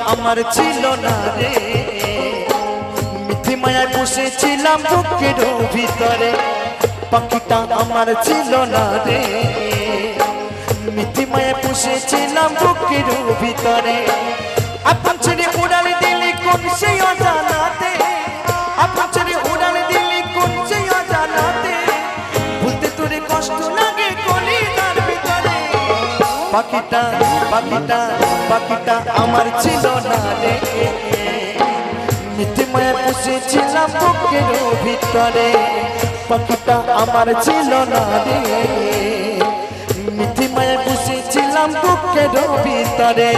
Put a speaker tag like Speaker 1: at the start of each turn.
Speaker 1: আমার ছিল না রে মিথ্যে মায়ায় বসেছিলাম বুকের ভিতরে পাখিটা আমার ছিল না রে মিথ্যে মায়ায় বসেছিলাম বুকের ভিতরে আপন ছেড়ে উড়াল দিলি কোন সেই অজানাতে আপন ছেড়ে উড়াল দিলি কোন সেই অজানাতে ভুলতে তোরে কষ্ট লাগে কলিজার ভিতরে পাখিটা পাখিটা পাখিটা আমার ছিল না রে মিথ্যে মায়ায় বসেছিলাম বুকের ভিতরে পাখিটা আমার ছিল না রে মিথ্যে মায়ায় বসেছিলাম বুকের ভিতরে